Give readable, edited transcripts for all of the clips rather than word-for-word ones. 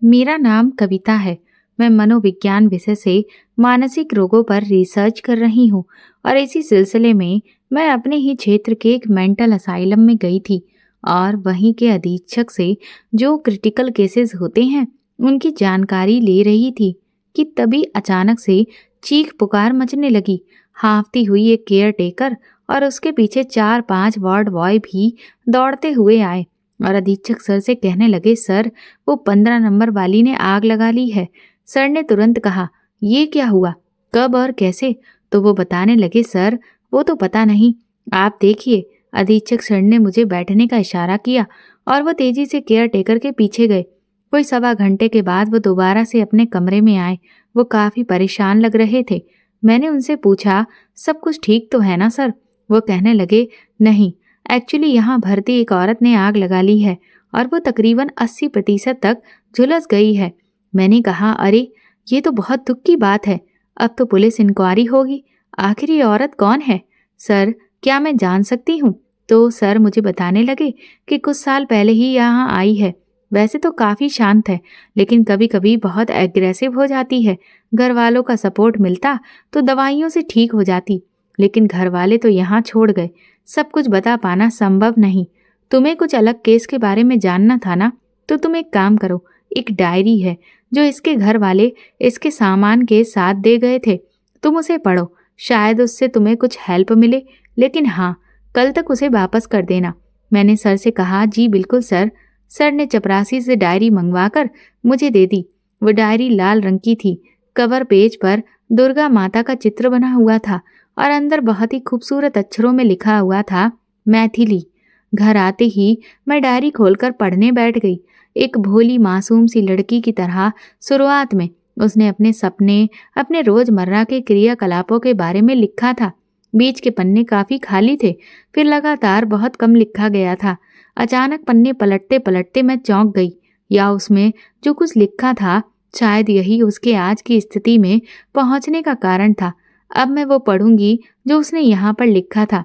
मेरा नाम कविता है। मैं मनोविज्ञान विषय से मानसिक रोगों पर रिसर्च कर रही हूँ और इसी सिलसिले में मैं अपने ही क्षेत्र के एक मेंटल असाइलम में गई थी और वहीं के अधीक्षक से जो क्रिटिकल केसेस होते हैं उनकी जानकारी ले रही थी कि तभी अचानक से चीख पुकार मचने लगी। हांफती हुई एक केयर टेकर और उसके पीछे 4-5 वार्ड बॉय भी दौड़ते हुए आए और अधीक्षक सर से कहने लगे, सर वो 15 नंबर वाली ने आग लगा ली है। सर ने तुरंत कहा, ये क्या हुआ, कब और कैसे? तो वो बताने लगे, सर वो तो पता नहीं, आप देखिए। अधीक्षक सर ने मुझे बैठने का इशारा किया और वो तेजी से केयर टेकर के पीछे गए। कोई 1.25 घंटे के बाद वो दोबारा से अपने कमरे में आए। वो काफी परेशान लग रहे थे। मैंने उनसे पूछा, सब कुछ ठीक तो है ना सर? वो कहने लगे, नहीं, एक्चुअली यहाँ भर्ती एक औरत ने आग लगा ली है और वो तकरीबन 80% तक झुलस गई है। मैंने कहा, अरे ये तो बहुत दुख की बात है। अब तो पुलिस इंक्वायरी होगी। आखिर ये औरत कौन है सर, क्या मैं जान सकती हूँ? तो सर मुझे बताने लगे कि कुछ साल पहले ही यहाँ आई है। वैसे तो काफ़ी शांत है, लेकिन कभी कभी बहुत एग्रेसिव हो जाती है। घर वालों का सपोर्ट मिलता तो दवाइयों से ठीक हो जाती, लेकिन घर वाले तो यहाँ छोड़ गए। सब कुछ बता पाना संभव नहीं। तुम्हें कुछ अलग केस के बारे में जानना था ना, तो तुम एक काम करो, एक डायरी है जो इसके घर वाले इसके सामान के साथ दे गए थे, तुम उसे पढ़ो, शायद उससे तुम्हें कुछ हेल्प मिले। लेकिन हाँ, कल तक उसे वापस कर देना। मैंने सर से कहा, जी बिल्कुल सर। सर ने चपरासी से डायरी मंगवाकर मुझे दे दी। वो डायरी लाल रंग की थी। कवर पेज पर दुर्गा माता का चित्र बना हुआ था और अंदर बहुत ही खूबसूरत अक्षरों में लिखा हुआ था, मैथिली। घर आते ही मैं डायरी खोलकर पढ़ने बैठ गई। एक भोली मासूम सी लड़की की तरह शुरुआत में उसने अपने सपने, अपने रोजमर्रा के क्रियाकलापों के बारे में लिखा था। बीच के पन्ने काफी खाली थे, फिर लगातार बहुत कम लिखा गया था। अचानक पन्ने पलटते पलटते मैं चौंक गई, या उसमें जो कुछ लिखा था शायद यही उसके आज की स्थिति में पहुंचने का कारण था। अब मैं वो पढ़ूंगी जो उसने यहाँ पर लिखा था।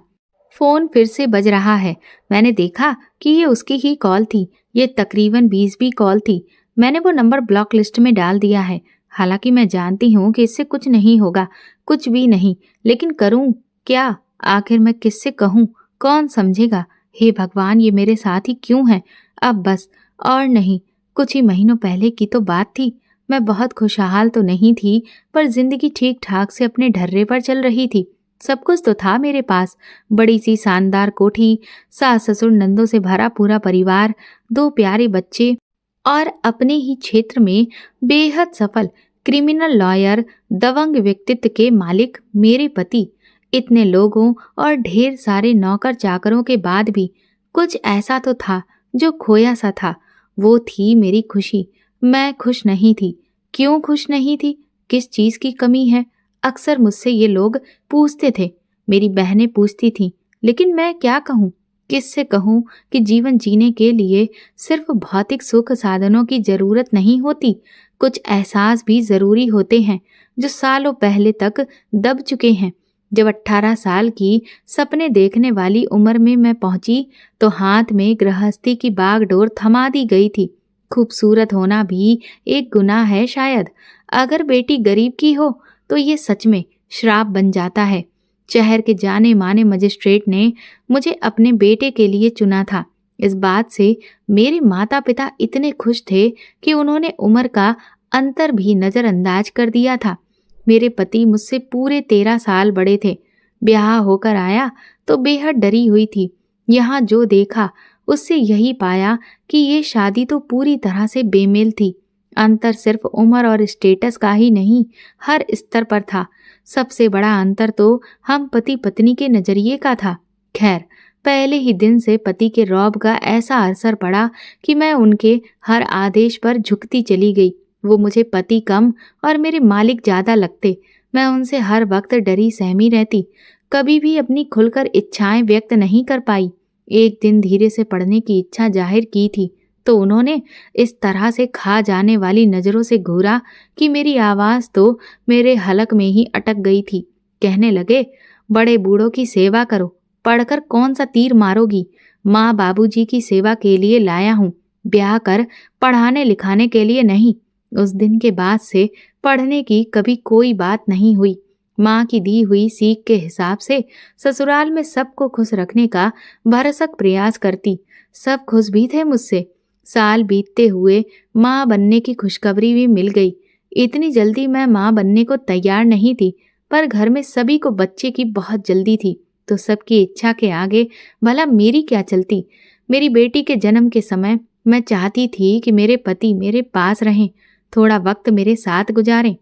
फोन फिर से बज रहा है। मैंने देखा कि ये उसकी ही कॉल थी। ये तकरीबन 20वीं कॉल थी। मैंने वो नंबर ब्लॉक लिस्ट में डाल दिया है। हालांकि मैं जानती हूँ कि इससे कुछ नहीं होगा, कुछ भी नहीं, लेकिन करूँ क्या? आखिर मैं किससे कहूँ? कौन समझेगा? हे भगवान, ये मेरे साथ ही क्यों है? अब बस और नहीं। कुछ ही महीनों पहले की तो बात थी। मैं बहुत खुशहाल तो नहीं थी, पर जिंदगी ठीक ठाक से अपने ढर्रे पर चल रही थी। सब कुछ तो था मेरे पास, बड़ी सी शानदार कोठी, सास ससुर नंदों से भरा पूरा परिवार, 2 प्यारे बच्चे और अपने ही क्षेत्र में बेहद सफल क्रिमिनल लॉयर, दबंग व्यक्तित्व के मालिक मेरे पति। इतने लोगों और ढेर सारे नौकर चाकरों के बाद भी कुछ ऐसा तो था जो खोया सा था। वो थी मेरी खुशी। मैं खुश नहीं थी। क्यों खुश नहीं थी? किस चीज की कमी है? अक्सर मुझसे ये लोग पूछते थे, मेरी बहनें पूछती थीं, लेकिन मैं क्या कहूँ? किससे कहूँ कि जीवन जीने के लिए सिर्फ भौतिक सुख साधनों की जरूरत नहीं होती, कुछ एहसास भी जरूरी होते हैं जो सालों पहले तक दब चुके हैं। जब 18 साल की सपने देखने वाली उम्र में मैं पहुंची तो हाथ में गृहस्थी की बागडोर थमा दी गई थी। खूबसूरत होना भी एक गुनाह है शायद। अगर बेटी गरीब की हो तो ये सच में श्राप बन जाता है। शहर के जाने माने मजिस्ट्रेट ने मुझे अपने बेटे के लिए चुना था। इस बात से मेरे माता पिता इतने खुश थे कि उन्होंने उम्र का अंतर भी नजरअंदाज कर दिया था। मेरे पति मुझसे पूरे 13 साल बड़े थे। ब्याह होकर आया तो बेहद डरी हुई थी। यहाँ जो देखा उससे यही पाया कि ये शादी तो पूरी तरह से बेमेल थी। अंतर सिर्फ उम्र और स्टेटस का ही नहीं, हर स्तर पर था। सबसे बड़ा अंतर तो हम पति पत्नी के नजरिए का था। खैर, पहले ही दिन से पति के रौब का ऐसा असर पड़ा कि मैं उनके हर आदेश पर झुकती चली गई। वो मुझे पति कम और मेरे मालिक ज्यादा लगते। मैं उनसे हर वक्त डरी सहमी रहती, कभी भी अपनी खुलकर इच्छाएं व्यक्त नहीं कर पाई। एक दिन धीरे से पढ़ने की इच्छा जाहिर की थी तो उन्होंने इस तरह से खा जाने वाली नजरों से घूरा कि मेरी आवाज तो मेरे हलक में ही अटक गई थी। कहने लगे, बड़े बूढ़ों की सेवा करो, पढ़कर कौन सा तीर मारोगी? माँ बाबूजी की सेवा के लिए लाया हूँ। ब्याह कर पढ़ाने लिखाने के लिए नहीं। उस दिन के बाद से पढ़ने की कभी कोई बात नहीं हुई। माँ की दी हुई सीख के हिसाब से ससुराल में सबको खुश रखने का भरसक प्रयास करती। सब खुश भी थे मुझसे। साल बीतते हुए माँ बनने की खुशखबरी भी मिल गई। इतनी जल्दी मैं माँ बनने को तैयार नहीं थी, पर घर में सभी को बच्चे की बहुत जल्दी थी, तो सबकी इच्छा के आगे भला मेरी क्या चलती। मेरी बेटी के जन्म के समय मैं चाहती थी कि मेरे पति मेरे पास रहें, थोड़ा वक्त मेरे साथ गुजारें,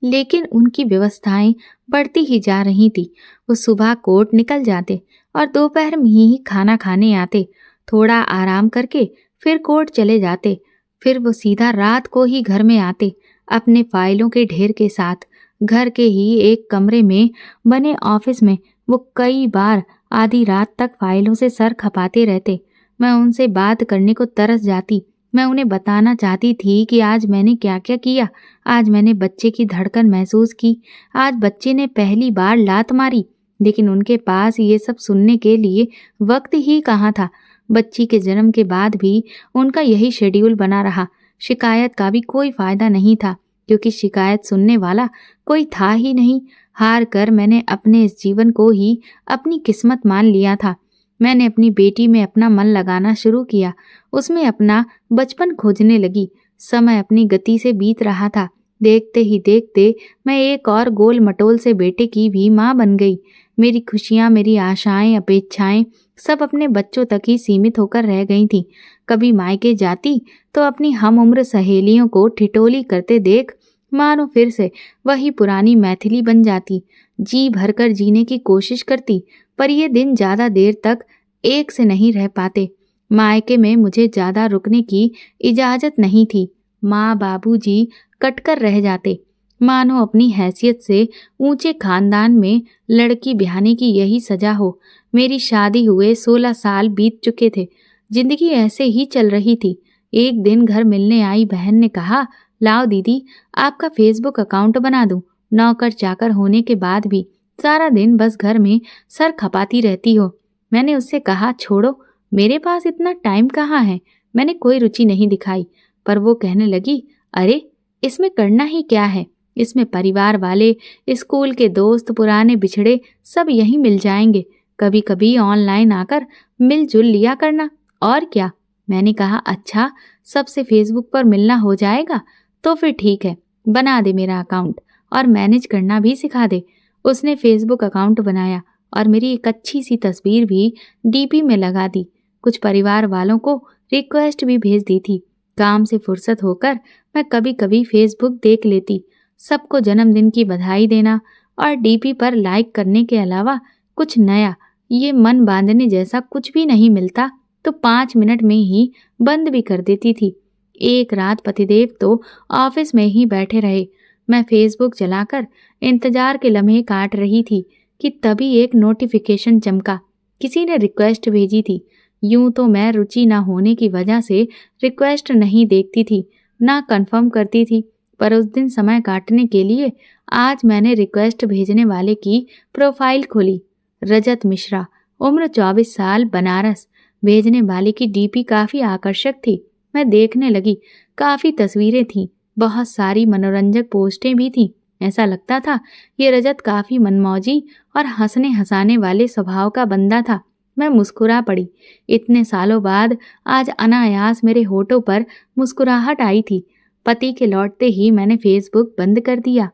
लेकिन उनकी व्यवस्थाएं बढ़ती ही जा रही थी। वो सुबह कोर्ट निकल जाते और दोपहर में ही खाना खाने आते, थोड़ा आराम करके फिर कोर्ट चले जाते। फिर वो सीधा रात को ही घर में आते, अपने फाइलों के ढेर के साथ। घर के ही एक कमरे में बने ऑफिस में वो कई बार आधी रात तक फाइलों से सर खपाते रहते। मैं उनसे बात करने को तरस जाती। मैं उन्हें बताना चाहती थी कि आज मैंने क्या क्या किया। आज मैंने बच्चे की धड़कन महसूस की, आज बच्चे ने पहली बार लात मारी, लेकिन उनके पास ये सब सुनने के लिए वक्त ही कहाँ था। बच्ची के जन्म के बाद भी उनका यही शेड्यूल बना रहा। शिकायत का भी कोई फायदा नहीं था, क्योंकि शिकायत सुनने वाला कोई था ही नहीं। हार कर मैंने अपने इस जीवन को ही अपनी किस्मत मान लिया था। मैंने अपनी बेटी में अपना मन लगाना शुरू किया, उसमें अपना बचपन खोजने लगी। समय अपनी गति से बीत रहा था। देखते ही देखते मैं एक और गोल मटोल से बेटे की भी माँ बन गई। मेरी खुशियाँ, मेरी आशाएं, अपेक्षाएं सब अपने बच्चों तक ही सीमित होकर रह गई थी। कभी मायके जाती तो अपनी हम उम्र सहेलियों को ठिठोली करते देख मानो फिर से वही पुरानी मैथिली बन जाती। जी भरकर जीने की कोशिश करती, पर ये दिन ज्यादा देर तक एक से नहीं रह पाते। मायके में मुझे ज्यादा रुकने की इजाजत नहीं थी। माँ बाबूजी कटकर रह जाते, मानो अपनी हैसियत से ऊंचे खानदान में लड़की ब्याहने की यही सजा हो। मेरी शादी हुए 16 साल बीत चुके थे। जिंदगी ऐसे ही चल रही थी। एक दिन घर मिलने आई बहन ने कहा, लाओ दीदी, आपका फेसबुक अकाउंट बना दूं। नौकर चाकर होने के बाद भी सारा दिन बस घर में सर खपाती रहती हो। मैंने उससे कहा, छोड़ो, मेरे पास इतना टाइम कहाँ है। मैंने कोई रुचि नहीं दिखाई, पर वो कहने लगी, अरे इसमें करना ही क्या है। इसमें परिवार वाले, स्कूल के दोस्त, पुराने बिछड़े सब यहीं मिल जाएंगे। कभी कभी ऑनलाइन आकर मिलजुल लिया करना, और क्या। मैंने कहा, अच्छा, सबसे फेसबुक पर मिलना हो जाएगा तो फिर ठीक है, बना दे मेरा अकाउंट और मैनेज करना भी सिखा दे। उसने फेसबुक अकाउंट बनाया और मेरी एक अच्छी सी तस्वीर भी डीपी में लगा दी। कुछ परिवार वालों को रिक्वेस्ट भी भेज दी थी। काम से फुर्सत होकर मैं कभी कभी फेसबुक देख लेती। सबको जन्मदिन की बधाई देना और डीपी पर लाइक करने के अलावा कुछ नया, ये मन बांधने जैसा कुछ भी नहीं मिलता तो 5 मिनट में ही बंद भी कर देती थी। एक रात पतिदेव तो ऑफिस में ही बैठे रहे। मैं फेसबुक चलाकर इंतजार के लम्हे काट रही थी कि तभी एक नोटिफिकेशन चमका। किसी ने रिक्वेस्ट भेजी थी। यूं तो मैं रुचि न होने की वजह से रिक्वेस्ट नहीं देखती थी, ना कंफर्म करती थी, पर उस दिन समय काटने के लिए आज मैंने रिक्वेस्ट भेजने वाले की प्रोफाइल खोली। रजत मिश्रा, उम्र 24 साल, बनारस। भेजने वाले की डीपी काफी आकर्षक थी। मैं देखने लगी। काफी तस्वीरें थीं, बहुत सारी मनोरंजक पोस्टें भी थीं। ऐसा लगता था ये रजत काफी मनमौजी और हंसने हंसाने वाले स्वभाव का बंदा था। मैं मुस्कुरा पड़ी। इतने सालों बाद आज अनायास मेरे होठों पर मुस्कुराहट आई थी। पति के लौटते ही मैंने फेसबुक बंद कर दिया।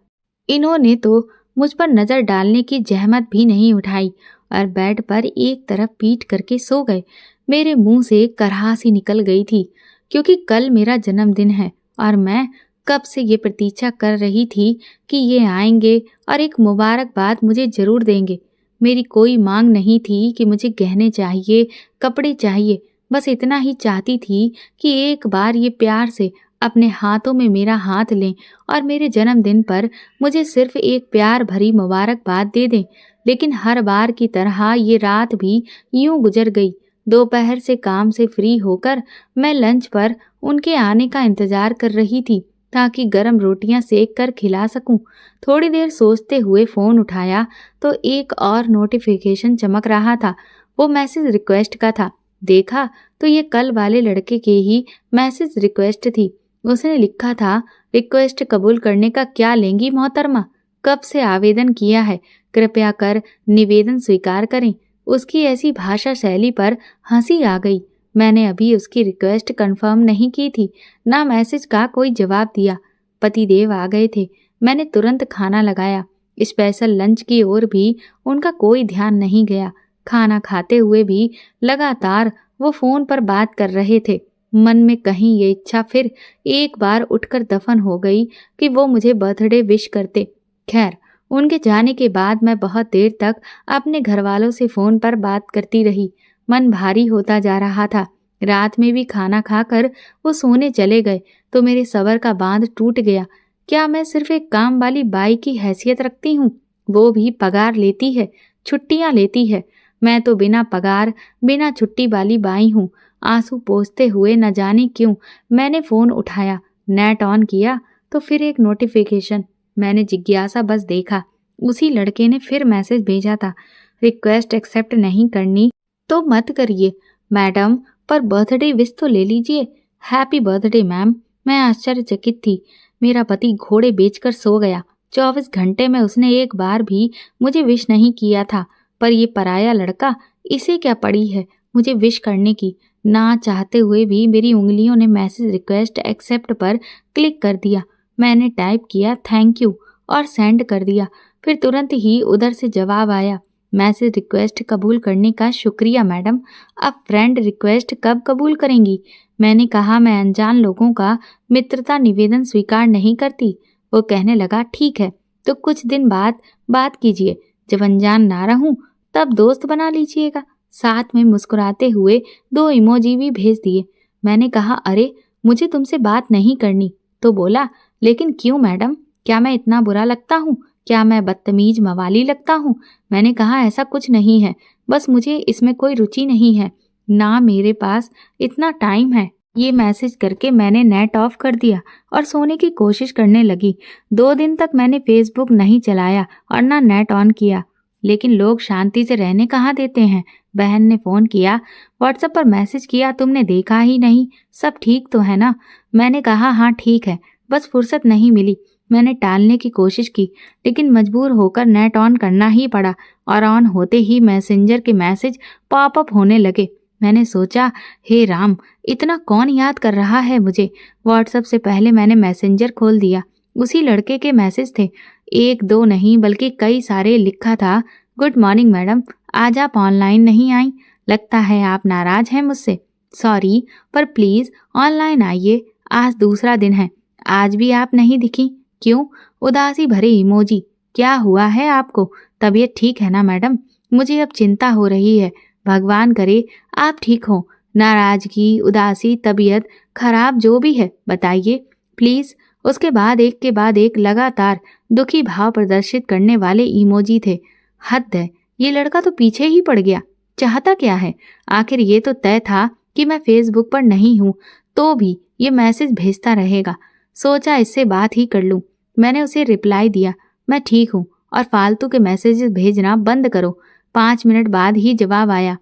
इन्होंने तो मुझ पर नजर डालने की जहमत भी नहीं उठाई और बेड पर एक तरफ पीट करके सो गए। मेरे मुंह से कराहसी निकल गई थी, क्योंकि कल मेरा जन्मदिन है और मैं कब से ये प्रतीक्षा कर रही थी कि ये आएंगे और एक मुबारकबाद मुझे जरूर देंगे। मेरी कोई मांग नहीं थी कि मुझे गहने चाहिए, कपड़े चाहिए। बस इतना ही चाहती थी कि एक बार ये प्यार से अपने हाथों में मेरा हाथ लें और मेरे जन्मदिन पर मुझे सिर्फ एक प्यार भरी मुबारकबाद दे दें। लेकिन हर बार की तरह ये रात भी यूं गुजर गई। दोपहर से काम से फ्री होकर मैं लंच पर उनके आने का इंतजार कर रही थी, ताकि गरम रोटियां सेक कर खिला सकूं। थोड़ी देर सोचते हुए फोन उठाया तो एक और नोटिफिकेशन चमक रहा था। वो मैसेज रिक्वेस्ट का था। देखा तो ये कल वाले लड़के के ही मैसेज रिक्वेस्ट थी। उसने लिखा था, रिक्वेस्ट कबूल करने का क्या लेंगी मोहतरमा? कब से आवेदन किया है, कृपया कर निवेदन स्वीकार करें। उसकी ऐसी भाषा शैली पर हंसी आ गई। मैंने अभी उसकी रिक्वेस्ट कंफर्म नहीं की थी, ना मैसेज का कोई जवाब दिया। पतिदेव आ गए थे। मैंने तुरंत खाना लगाया। स्पेशल लंच की ओर भी उनका कोई ध्यान नहीं गया। खाना खाते हुए भी लगातार वो फोन पर बात कर रहे थे। मन में कहीं ये इच्छा फिर एक बार उठकर दफन हो गई कि वो मुझे बर्थडे विश करते। खैर, उनके जाने के बाद मैं बहुत देर तक अपने घर वालों से फोन पर बात करती रही। मन भारी होता जा रहा था। रात में भी खाना खाकर वो सोने चले गए तो मेरे सब्र का बांध टूट गया। क्या मैं सिर्फ एक काम वाली बाई की हैसियत रखती हूँ? वो भी पगार लेती है, छुट्टियां लेती है। मैं तो बिना पगार, बिना छुट्टी वाली बाई हूँ। आंसू पोंछते हुए न जाने क्यों मैंने फोन उठाया। नेट ऑन किया तो फिर एक नोटिफिकेशन। मैंने जिज्ञासा बस देखा। उसी लड़के ने फिर मैसेज भेजा था, रिक्वेस्ट एक्सेप्ट नहीं करनी तो मत करिए मैडम, पर बर्थडे विश तो ले लीजिए। Happy birthday ma'am. मैं आश्चर्यचकित थी। मेरा पति घोड़े बेचकर सो गया। 24 घंटे में उसने एक बार भी मुझे विश नहीं किया था। पर ये पराया लड़का, इसे क्या पड़ी है मुझे विश करने की? ना चाहते हुए भी मेरी उंगलियों ने मैसेज रिक्वेस्ट एक्सेप्ट पर क्लिक कर दिया। मैंने टाइप किया थैंक यू और सेंड कर दिया। फिर तुरंत ही उधर से जवाब आया, मैसेज रिक्वेस्ट कबूल करने का शुक्रिया मैडम, अब फ्रेंड रिक्वेस्ट कब कबूल करेंगी? मैंने कहा मैं अनजान लोगों का मित्रता निवेदन स्वीकार नहीं करती। वो कहने लगा ठीक है, तो कुछ दिन बाद बात कीजिए, जब अनजान ना रहूं तब दोस्त बना लीजिएगा। साथ में मुस्कुराते हुए 2 इमोजी भी भेज दिए। मैंने कहा अरे मुझे तुमसे बात नहीं करनी। तो बोला लेकिन क्यों मैडम, क्या मैं इतना बुरा लगता हूँ? क्या मैं बदतमीज मवाली लगता हूँ? मैंने कहा ऐसा कुछ नहीं है, बस मुझे इसमें कोई रुचि नहीं है, ना मेरे पास इतना टाइम है। ये मैसेज करके मैंने नेट ऑफ कर दिया और सोने की कोशिश करने लगी। 2 दिन तक मैंने फेसबुक नहीं चलाया और ना नेट ऑन किया। लेकिन लोग शांति से रहने कहाँ देते हैं। बहन ने फोन किया, व्हाट्सएप पर मैसेज किया, तुमने देखा ही नहीं, सब ठीक तो है ना? मैंने कहा हाँ ठीक है, बस फुर्सत नहीं मिली। मैंने टालने की कोशिश की, लेकिन मजबूर होकर नेट ऑन करना ही पड़ा और ऑन होते ही मैसेंजर के मैसेज पॉपअप होने लगे। मैंने सोचा हे राम, इतना कौन याद कर रहा है मुझे। व्हाट्सएप से पहले मैंने मैसेंजर खोल दिया। उसी लड़के के मैसेज थे, 1-2 नहीं बल्कि कई सारे। लिखा था, गुड मॉर्निंग मैडम, आज आप ऑनलाइन नहीं आई, लगता है आप नाराज हैं मुझसे। सॉरी, पर प्लीज ऑनलाइन आइए, आज दूसरा दिन है। आज भी आप नहीं दिखी, क्यों? उदासी भरे इमोजी। क्या हुआ है आपको? तबीयत ठीक है ना मैडम? मुझे अब चिंता हो रही है, भगवान करे आप ठीक हो। नाराजगी, उदासी, तबीयत खराब जो भी है बताइए प्लीज। उसके बाद एक के बाद एक लगातार दुखी भाव प्रदर्शित करने वाले इमोजी थे। हद है, ये लड़का तो पीछे ही पड़ गया। चाहता क्या है? आखिर ये तो तय था कि मैं फेसबुक पर नहीं हूँ तो भी ये मैसेज भेजता रहेगा। सोचा इससे बात ही कर लूं। मैंने उसे रिप्लाई दिया, मैं ठीक हूँ और फालतू के मैसेजेस भेजना बंद करो। 5 मिनट बाद ही जवाब आया।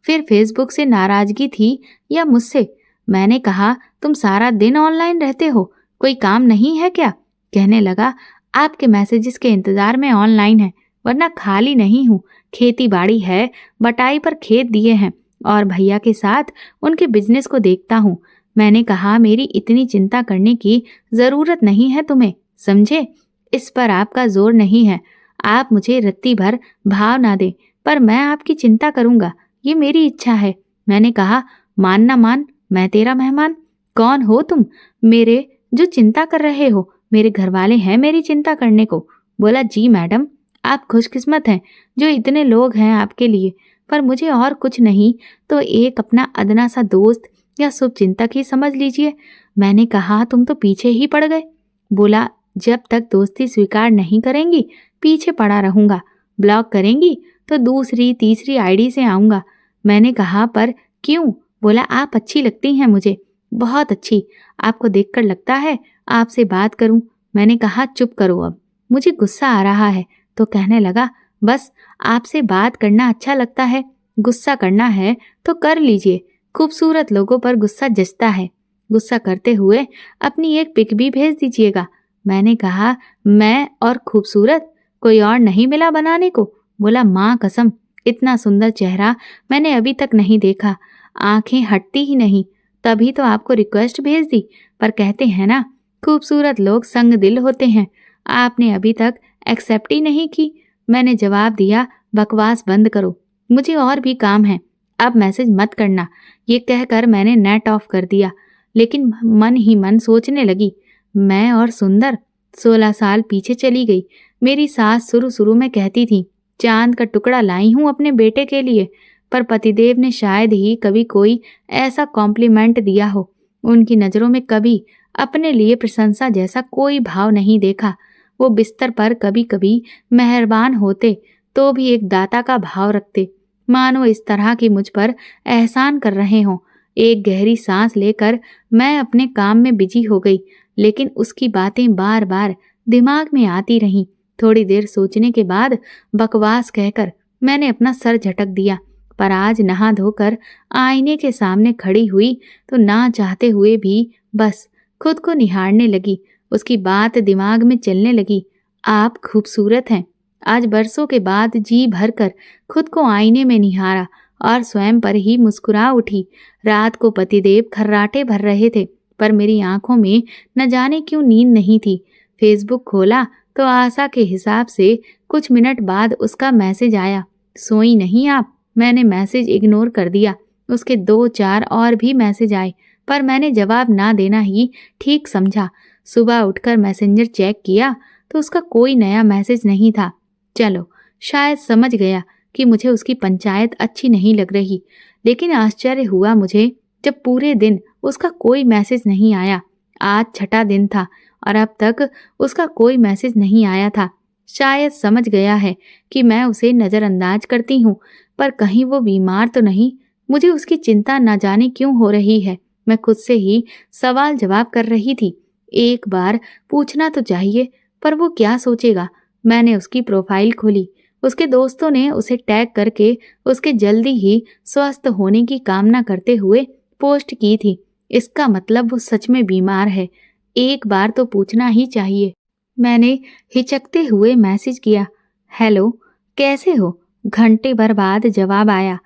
फिर फेसबुक से नाराजगी थी या मुझसे? मैंने कहा तुम सारा दिन ऑनलाइन रहते हो, कोई काम नहीं है क्या? कहने लगा आपके मैसेजेस के इंतजार में ऑनलाइन है, वरना खाली नहीं हूँ। खेती बाड़ी है, बटाई पर खेत दिए हैं और भैया के साथ उनके बिजनेस को देखता हूँ। मैंने कहा मेरी इतनी चिंता करने की जरूरत नहीं है तुम्हें, समझे? इस पर आपका जोर नहीं है। आप मुझे रत्ती भर भाव ना दे, पर मैं आपकी चिंता करूंगा, ये मेरी इच्छा है। मैंने कहा मान ना मान, मैं तेरा मेहमान। कौन हो तुम मेरे जो चिंता कर रहे हो? मेरे घर वाले हैं मेरी चिंता करने को। बोला जी मैडम, आप खुशकिस्मत हैं जो इतने लोग हैं आपके लिए, पर मुझे और कुछ नहीं तो एक अपना अदना सा दोस्त या शुभ चिंतक ही समझ लीजिए। मैंने कहा तुम तो पीछे ही पड़ गए। बोला जब तक दोस्ती स्वीकार नहीं करेंगी पीछे पड़ा रहूंगा, ब्लॉक करेंगी तो दूसरी तीसरी आईडी से आऊंगा। मैंने कहा पर क्यों? बोला आप अच्छी लगती हैं मुझे, बहुत अच्छी। आपको देखकर लगता है आपसे बात करूं। मैंने कहा चुप करो, अब मुझे गुस्सा आ रहा है। तो कहने लगा बस आपसे बात करना अच्छा लगता है, गुस्सा करना है तो कर लीजिए, खूबसूरत लोगों पर गुस्सा जचता है। गुस्सा करते हुए अपनी एक पिक भी भेज दीजिएगा। मैंने कहा, मैं और खूबसूरत, कोई और नहीं मिला बनाने को? बोला, माँ कसम, इतना सुंदर चेहरा मैंने अभी तक नहीं देखा, आंखें हटती ही नहीं, तभी तो आपको रिक्वेस्ट भेज दी। पर कहते हैं ना, खूबसूरत लोग संग दिल होते हैं। आपने अभी तक एक्सेप्ट ही नहीं की। मैंने जवाब दिया, बकवास बंद करो, मुझे और भी काम है, अब मैसेज मत करना। ये कहकर मैंने नेट ऑफ कर दिया। लेकिन मन ही मन सोचने लगी, मैं और सुंदर 16 साल पीछे चली गई। मेरी सास शुरू शुरू में कहती थी, चांद का टुकड़ा लाई हूं अपने बेटे के लिए, पर पतिदेव ने शायद ही कभी कोई ऐसा कॉम्प्लीमेंट दिया हो। उनकी नज़रों में कभी अपने लिए प्रशंसा जैसा कोई भाव नहीं देखा। वो बिस्तर पर कभी कभी मेहरबान होते तो भी एक दाता का भाव रखते, मानो इस तरह की मुझ पर एहसान कर रहे हों। एक गहरी सांस लेकर मैं अपने काम में बिजी हो गई, लेकिन उसकी बातें बार बार दिमाग में आती रहीं। थोड़ी देर सोचने के बाद बकवास कहकर मैंने अपना सर झटक दिया। पर आज नहा धोकर आईने के सामने खड़ी हुई तो ना चाहते हुए भी बस खुद को निहारने लगी। उसकी बात दिमाग में चलने लगी, आप खूबसूरत हैं। आज बरसों के बाद जी भरकर खुद को आईने में निहारा और स्वयं पर ही मुस्कुरा उठी। रात को पतिदेव खर्राटे भर रहे थे, पर मेरी आंखों में न जाने क्यों नींद नहीं थी। फेसबुक खोला तो आशा के हिसाब से कुछ मिनट बाद उसका मैसेज आया, सोई नहीं आप? मैंने मैसेज इग्नोर कर दिया। उसके 2-4 और भी मैसेज आए, पर मैंने जवाब ना देना ही ठीक समझा। सुबह उठकर मैसेंजर चेक किया तो उसका कोई नया मैसेज नहीं था। चलो, शायद समझ गया कि मुझे उसकी पंचायत अच्छी नहीं लग रही। लेकिन आश्चर्य हुआ मुझे जब पूरे दिन उसका कोई मैसेज नहीं आया। आज छठा दिन था और अब तक उसका कोई मैसेज नहीं आया था। शायद समझ गया है कि मैं उसे नज़रअंदाज करती हूँ, पर कहीं वो बीमार तो नहीं। मुझे उसकी चिंता न जाने क्यों हो रही है। मैं खुद से ही सवाल जवाब कर रही थी। एक बार पूछना तो चाहिए, पर वो क्या सोचेगा। मैंने उसकी प्रोफाइल खोली। उसके दोस्तों ने उसे टैग करके उसके जल्दी ही स्वस्थ होने की कामना करते हुए पोस्ट की थी। इसका मतलब वो सच में बीमार है। एक बार तो पूछना ही चाहिए। मैंने हिचकते हुए मैसेज किया, हेलो, कैसे हो? घंटे भर बाद जवाब आया,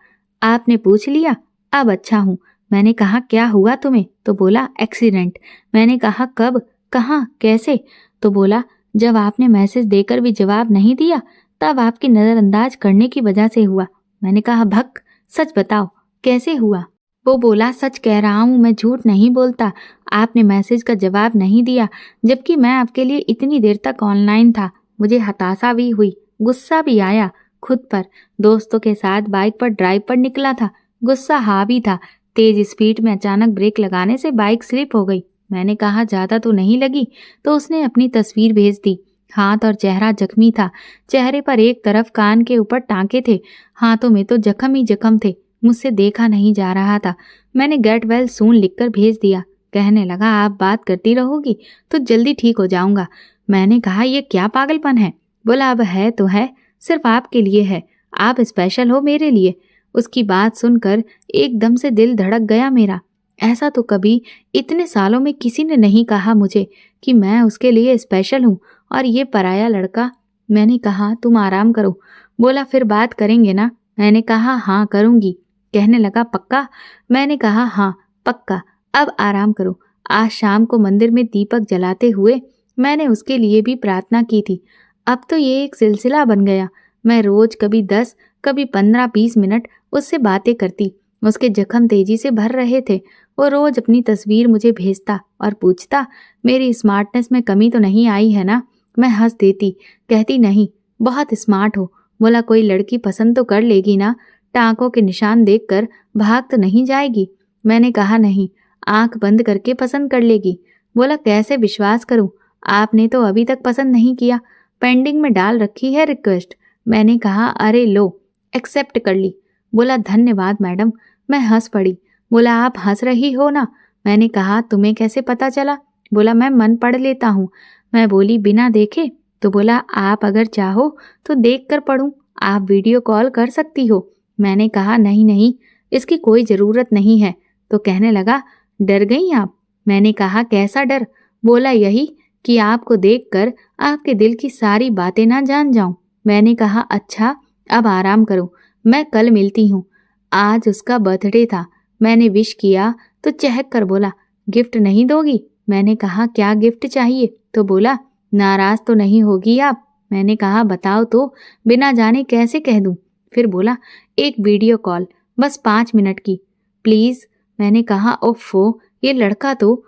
आपने पूछ लिया, अब अच्छा हूँ। मैंने कहा, क्या हुआ तुम्हें? तो बोला, एक्सीडेंट। मैंने कहा, कब, कहाँ, कैसे? तो बोला, जब आपने मैसेज देकर भी जवाब नहीं दिया तब आपकी नज़रअंदाज करने की वजह से हुआ। मैंने कहा, भक, सच बताओ कैसे हुआ? वो बोला, सच कह रहा हूँ, मैं झूठ नहीं बोलता। आपने मैसेज का जवाब नहीं दिया, जबकि मैं आपके लिए इतनी देर तक ऑनलाइन था। मुझे हताशा भी हुई, गुस्सा भी आया खुद पर। दोस्तों के साथ बाइक पर ड्राइव पर निकला था, गुस्सा हावी था। तेज स्पीड में अचानक ब्रेक लगाने से बाइक स्लिप हो गई। मैंने कहा, ज्यादा तो नहीं लगी? तो उसने अपनी तस्वीर भेज दी। हाथ और चेहरा जख्मी था। चेहरे पर एक तरफ कान के ऊपर टांके थे, हाथों में तो जख्म ही जख्म थे। मुझसे देखा नहीं जा रहा था। मैंने गेट वेल सून लिखकर भेज दिया। कहने लगा, आप बात करती रहोगी तो जल्दी ठीक हो जाऊंगा। मैंने कहा, ये क्या पागलपन है? बोला, अब है तो है, सिर्फ आपके लिए है, आप स्पेशल हो मेरे लिए। उसकी बात सुनकर एकदम से दिल धड़क गया मेरा। ऐसा तो कभी इतने सालों में किसी ने नहीं कहा मुझे कि मैं उसके लिए स्पेशल हूँ, और ये पराया लड़का। मैंने कहा, तुम आराम करो। बोला, फिर बात करेंगे ना? मैंने कहा, हाँ करूँगी। कहने लगा, पक्का? मैंने कहा, हाँ पक्का, अब आराम करो। आज शाम को मंदिर में दीपक जलाते हुए मैंने उसके लिए भी प्रार्थना की थी। अब तो ये एक सिलसिला बन गया। मैं रोज कभी 10, कभी 15-20 मिनट उससे बातें करती। उसके जख्म तेजी से भर रहे थे। वो रोज अपनी तस्वीर मुझे भेजता और पूछता, मेरी स्मार्टनेस में कमी तो नहीं आई है ना? मैं हंस देती, कहती, नहीं, बहुत स्मार्ट हो। बोला, कोई लड़की पसंद तो कर लेगी ना? टांकों के निशान देखकर भाग तो नहीं जाएगी? मैंने कहा, नहीं, आंख बंद करके पसंद कर लेगी। बोला, कैसे विश्वास करूं? आपने तो अभी तक पसंद नहीं किया, पेंडिंग में डाल रखी है रिक्वेस्ट। मैंने कहा, अरे लो, एक्सेप्ट कर ली। बोला, धन्यवाद मैडम। मैं हंस पड़ी। बोला, आप हंस रही हो ना? मैंने कहा, तुम्हें कैसे पता चला? बोला, मैं मन पढ़ लेता हूँ। मैं बोली, बिना देखे? तो बोला, आप अगर चाहो तो देख कर पढ़ूं, आप वीडियो कॉल कर सकती हो। मैंने कहा, नहीं नहीं, इसकी कोई ज़रूरत नहीं है। तो कहने लगा, डर गई आप? मैंने कहा, कैसा डर? बोला, यही कि आपको देखकर आपके दिल की सारी बातें ना जान जाऊं। मैंने कहा, अच्छा, अब आराम करो, मैं कल मिलती हूँ। आज उसका बर्थडे था। मैंने विश किया तो चहक कर बोला, गिफ्ट नहीं दोगी? मैंने कहा, क्या गिफ्ट चाहिए? तो बोला, नाराज तो नहीं होगी आप? मैंने कहा, बताओ तो, बिना जाने कैसे कह दूं? फिर बोला, एक वीडियो कॉल, बस 5 मिनट की, प्लीज। मैंने कहा, ओफो, ये लड़का तो।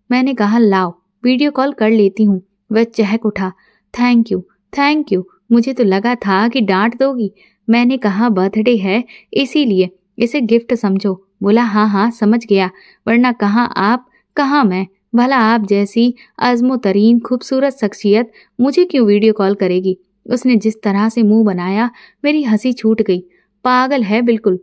मैंने कहा, लाओ वीडियो कॉल कर लेती हूँ। वह चहक उठा, थैंक यू, थैंक यू। मुझे तो लगा था कि डांट दोगी। मैंने कहा, बर्थडे है इसीलिए इसे गिफ्ट समझो। बोला, हाँ हाँ समझ गया, वरना कहाँ आप कहाँ मैं। भला आप जैसी अज़्मो तरीन खूबसूरत शख्सियत मुझे क्यों वीडियो कॉल करेगी? उसने जिस तरह से मुंह बनाया, मेरी हंसी छूट गई। पागल है बिल्कुल।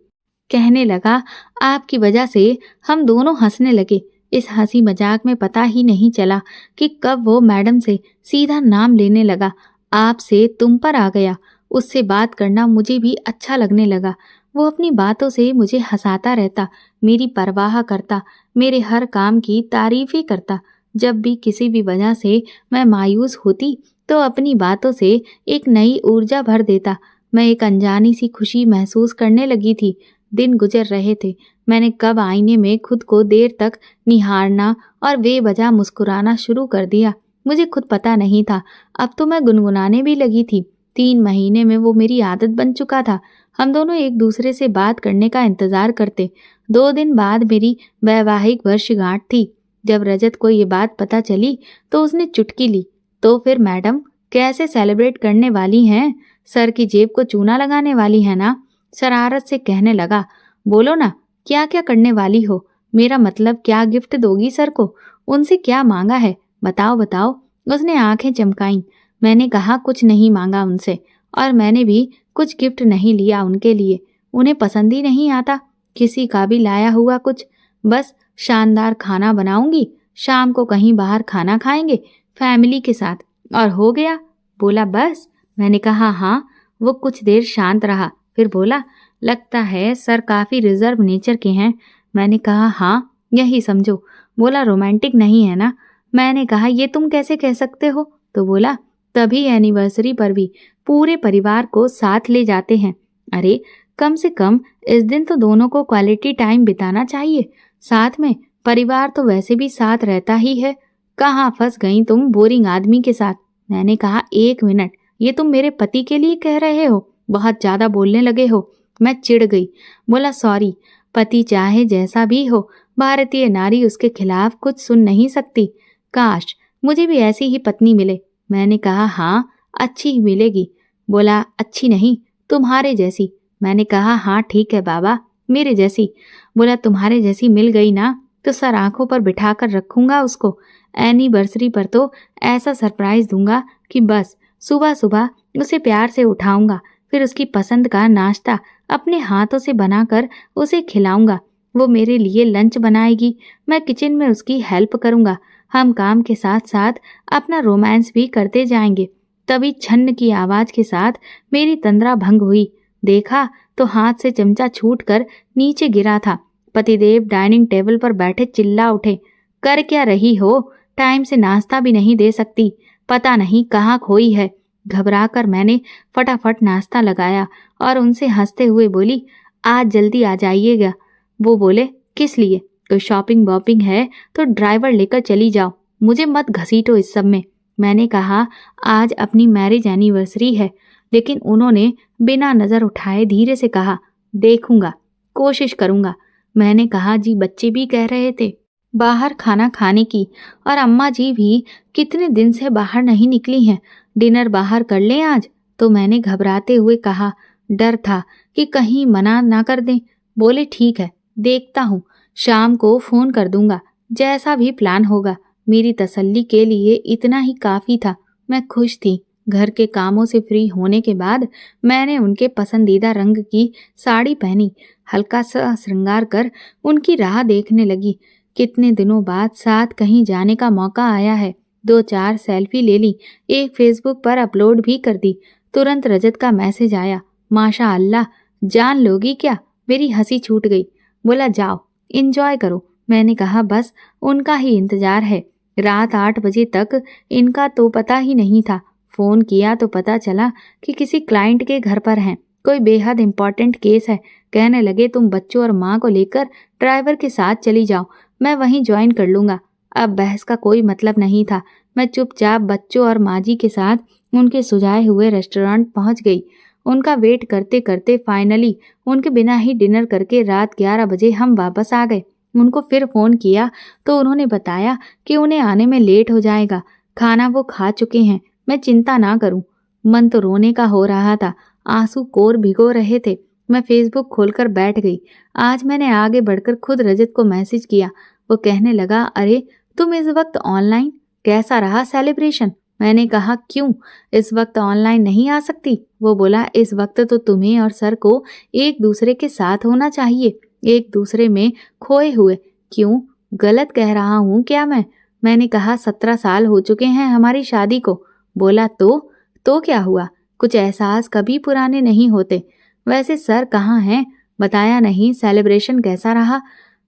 कहने लगा, आपकी वजह से हम दोनों हंसने लगे। इस हंसी मजाक में पता ही नहीं चला कि कब वो मैडम से सीधा नाम लेने लगा। आप से तुम पर आ गया। उससे बात करना मुझे भी अच्छा लगने लगा। वो अपनी बातों से मुझे हंसाता रहता, मेरी परवाह करता, मेरे हर काम की तारीफें करता। जब भी किसी भी वजह से मैं मायूस होती तो अपनी बातों से एक नई ऊर्जा भर देता। मैं एक अनजानी सी खुशी महसूस करने लगी थी। दिन गुजर रहे थे। मैंने कब आईने में खुद को देर तक निहारना और बेवजह मुस्कुराना शुरू कर दिया, मुझे खुद पता नहीं था। अब तो मैं गुनगुनाने भी लगी थी। 3 महीने में वो मेरी आदत बन चुका था। हम दोनों एक दूसरे से बात करने का इंतजार करते। 2 दिन बाद मेरी वैवाहिक वर्षगांठ थी। जब रजत को ये बात पता चली तो उसने चुटकी ली, तो फिर मैडम कैसे सेलिब्रेट करने वाली हैं? सर की जेब को चूना लगाने वाली है ना? शरारत से कहने लगा, बोलो ना, क्या क्या करने वाली हो? मेरा मतलब, क्या गिफ्ट दोगी सर को? उनसे क्या मांगा है? बताओ बताओ। उसने आंखें चमकाईं। मैंने कहा, कुछ नहीं मांगा उनसे, और मैंने भी कुछ गिफ्ट नहीं लिया उनके लिए। उन्हें पसंद ही नहीं आता किसी का भी लाया हुआ कुछ। बस शानदार खाना बनाऊंगी, शाम को कहीं बाहर खाना खाएंगे फैमिली के साथ, और हो गया। बोला, बस? मैंने कहा, हाँ। वो कुछ देर शांत रहा, फिर बोला, लगता है सर काफी रिजर्व नेचर के हैं। मैंने कहा, हाँ, यही समझो। बोला, रोमांटिक नहीं है ना? मैंने कहा, ये तुम कैसे कह सकते हो? तो बोला, तभी एनिवर्सरी पर भी पूरे परिवार को साथ ले जाते हैं। अरे, कम से कम इस दिन तो दोनों को क्वालिटी टाइम बिताना चाहिए साथ में। परिवार तो वैसे भी साथ रहता ही है। कहाँ फंस गई तुम बोरिंग आदमी के साथ? मैंने कहा, 1 मिनट, ये तुम मेरे पति के लिए कह रहे हो? बहुत ज्यादा बोलने लगे हो। मैं चिढ़ गई। बोला, सॉरी, पति चाहे जैसा भी हो, भारतीय नारी उसके खिलाफ कुछ सुन नहीं सकती। काश मुझे भी ऐसी ही पत्नी मिले। मैंने कहा, हाँ, अच्छी ही मिलेगी। बोला, अच्छी नहीं, तुम्हारे जैसी। मैंने कहा, हाँ ठीक है बाबा, मेरे जैसी। बोला, तुम्हारे जैसी मिल गई ना तो सर आंखों पर बिठा कर रखूंगा उसको। एनिवर्सरी पर तो ऐसा सरप्राइज दूंगा कि बस सुबह सुबह उसे प्यार से उठाऊंगा, फिर उसकी पसंद का नाश्ता अपने हाथों से बनाकर उसे खिलाऊंगा। वो मेरे लिए लंच बनाएगी, मैं किचन में उसकी हेल्प करूंगा। हम काम के साथ साथ अपना रोमांस भी करते जाएंगे। तभी छन्न की आवाज के साथ मेरी तंद्रा भंग हुई। देखा तो हाथ से चमचा छूटकर नीचे गिरा था। पतिदेव डाइनिंग टेबल पर बैठे चिल्ला उठे, कर क्या रही हो? टाइम से नाश्ता भी नहीं दे सकती, पता नहीं कहाँ खोई है। घबराकर मैंने फटाफट नाश्ता लगाया और उनसे हंसते हुए बोली, आज जल्दी आ जाइएगा। वो बोले, किस लिए? कोई शॉपिंग वॉपिंग है तो ड्राइवर लेकर चली जाओ, मुझे मत घसीटो इस सब में। मैंने कहा, आज अपनी मैरिज एनिवर्सरी है। लेकिन उन्होंने बिना नजर उठाए धीरे से कहा, देखूंगा, कोशिश करूंगा। मैंने कहा, जी बच्चे भी कह रहे थे बाहर खाना खाने की, और अम्मा जी भी कितने दिन से बाहर नहीं निकली हैं, डिनर बाहर कर लें आज। तो मैंने घबराते हुए कहा, डर था कि कहीं मना ना कर दें। बोले, ठीक है, देखता हूँ, शाम को फोन कर दूंगा, जैसा भी प्लान होगा। मेरी तसल्ली के लिए इतना ही काफी था। मैं खुश थी। घर के कामों से फ्री होने के बाद मैंने उनके पसंदीदा रंग की साड़ी पहनी, हल्का सा श्रृंगार कर उनकी राह देखने लगी। कितने दिनों बाद साथ कहीं जाने का मौका आया है। 2-4 सेल्फी ले ली, एक फेसबुक पर अपलोड भी कर दी। तुरंत रजत का मैसेज आया, माशा अल्लाह, जान लोगी क्या? मेरी हंसी छूट गई। बोला जाओ एंजॉय करो। मैंने कहा बस उनका ही इंतजार है। रात 8 बजे तक इनका तो पता ही नहीं था। फोन किया तो पता चला कि किसी क्लाइंट के घर पर हैं, कोई बेहद इम्पोर्टेंट केस है। कहने लगे तुम बच्चों और माँ को लेकर ड्राइवर के साथ चली जाओ, मैं वहीं ज्वाइन कर लूंगा। अब बहस का कोई मतलब नहीं था। मैं चुपचाप बच्चों और माँ जी के साथ उनके सुझाए हुए रेस्टोरेंट पहुंच गई। उनका वेट करते करते फाइनली उनके बिना ही डिनर करके रात 11 बजे हम वापस आ गए। उनको फिर फोन किया तो उन्होंने बताया कि उन्हें आने में लेट हो जाएगा, खाना वो खा चुके हैं, मैं चिंता ना करूं। मन तो रोने का हो रहा था, आंसू कोर भिगो रहे थे। मैं फेसबुक खोलकर बैठ गई। आज मैंने आगे बढ़कर खुद रजत को मैसेज किया। वो कहने लगा अरे तुम इस वक्त ऑनलाइन, कैसा रहा सेलिब्रेशन? मैंने कहा क्यों, इस वक्त ऑनलाइन नहीं आ सकती? वो बोला इस वक्त तो तुम्हें और सर को एक दूसरे के साथ होना चाहिए, एक दूसरे में खोए हुए। क्यों, गलत कह रहा हूँ क्या मैं? मैंने कहा 17 साल हो चुके हैं हमारी शादी को। बोला तो क्या हुआ, कुछ एहसास कभी पुराने नहीं होते। वैसे सर कहाँ हैं? बताया नहीं। सेलिब्रेशन कैसा रहा?